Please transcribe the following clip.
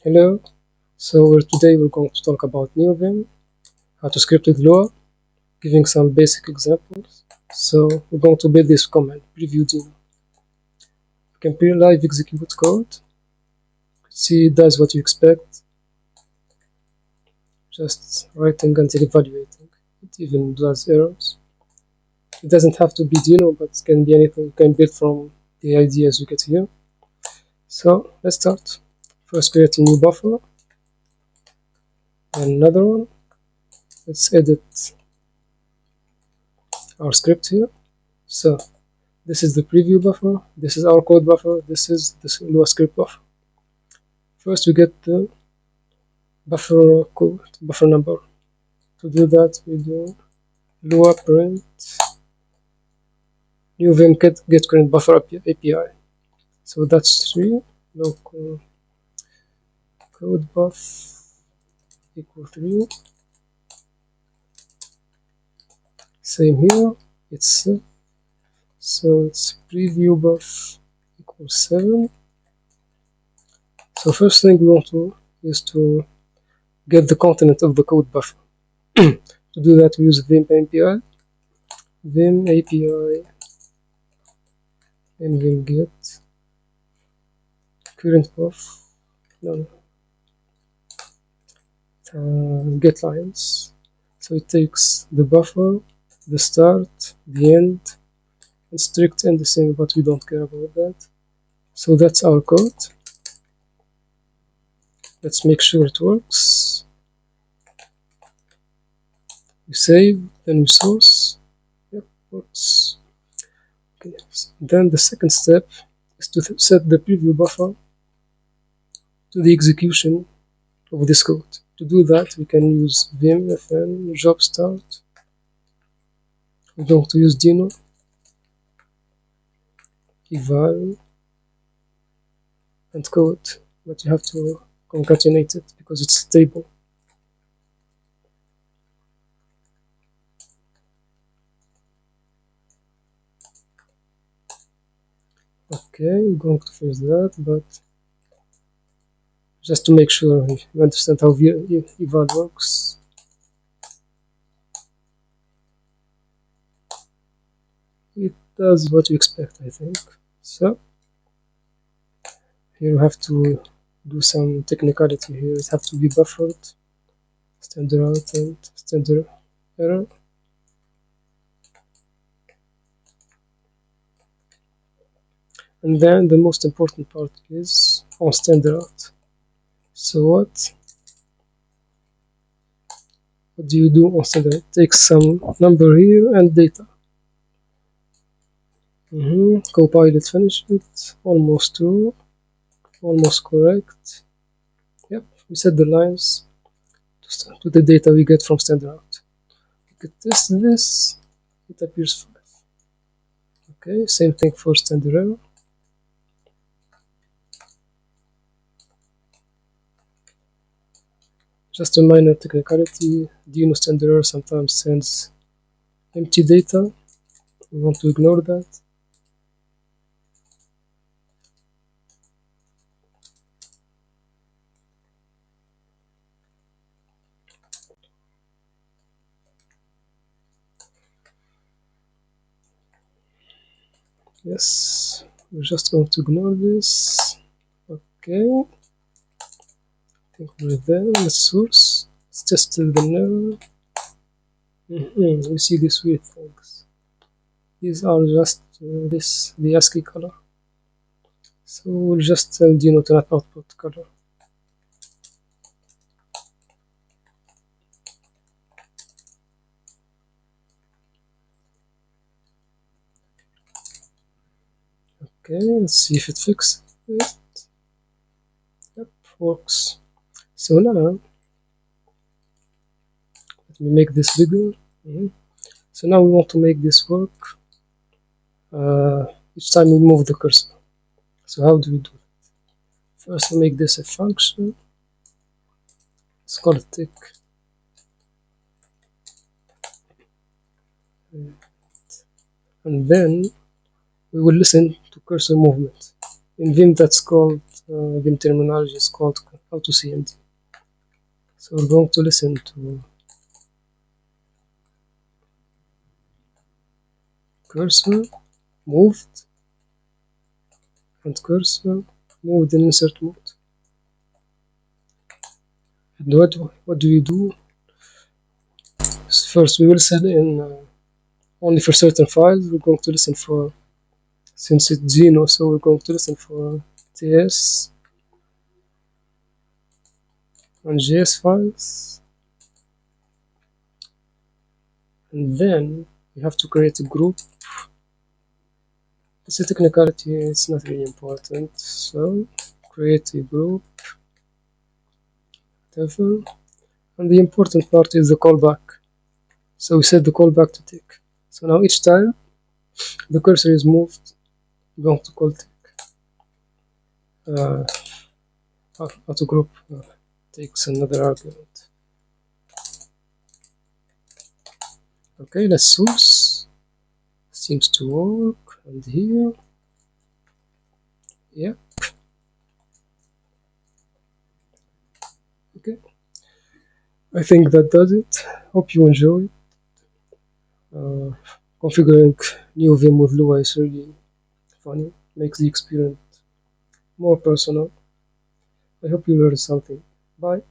Hello, today we're going to talk about neovim, how to script with Lua, giving some basic examples. So we're going to build this command, preview Dino. You can pre-live execute code, see it does what you expect, just writing until evaluating. It even does errors. It doesn't have to be Dino, but it can be anything you can build from the ideas you get here. So let's start. First create a new buffer, and another one. Let's edit our script here. So this is the preview buffer, this is our code buffer, this is the Lua script buffer. First we get the buffer code, buffer number. To do that we do Lua print neovim get current buffer API. So that's 3, local code buff equal 3. Same here, it's preview buff equals 7. So first thing we want to is to get the content of the code buffer. To do that we use vim API, nvim get current buff, no, get lines. So it takes the buffer, the start, the end, and strict indexing, but we don't care about that. So that's our code. Let's make sure it works. We save, then we source. Yep, works. Okay. Then the second step is to set the preview buffer to the execution of this code. To do that, we can use vim fn job start. We're going to use Dino eval and code, but you have to concatenate it because it's stable. Okay, we're going to finish that, but just to make sure you understand how eval works. It does what you expect, I think. So here we have to do some technicality here. It has to be buffered, standard out and standard error. And then the most important part is on standard out. So what do you do on standard out? Take some number here and data. Copilot finished it, almost true, almost correct. Yep, we set the lines to the data we get from standard out. We could test this, it appears 5. Okay, same thing for standard error. Just a minor technicality, Dino standard error sometimes sends empty data. We want to ignore that. Yes, we're just going to ignore this. Okay, I think we're there. Let's source. Let's test the nerve. We see these weird things. These are just the ASCII color. So we'll just tell Dino to not output color. Okay, let's see if it fixes it. Yep, works. So now, let me make this bigger. So now we want to make this work each time we move the cursor. So how do we do it? First we make this a function. Let's call it tick. And then we will listen to cursor movement. In Vim that's called vim terminology is called AutoCMD. So we're going to listen to cursor moved and cursor moved in insert mode. And what do you do? First, we will listen in only for certain files. We're going to listen for, since it's Geno, so we're going to listen for TS and JS files. And then you have to create a group. It's a technicality, it's not really important. So create a group, whatever. And the important part is the callback. So we set the callback to tick. So now each time the cursor is moved, we're going to call tick. Auto group takes another argument. Okay, let's source. Seems to work. And here, yeah. Okay, I think that does it. Hope you enjoy. Configuring neovim with Lua is really funny. Makes the experience more personal. I hope you learned something. Bye.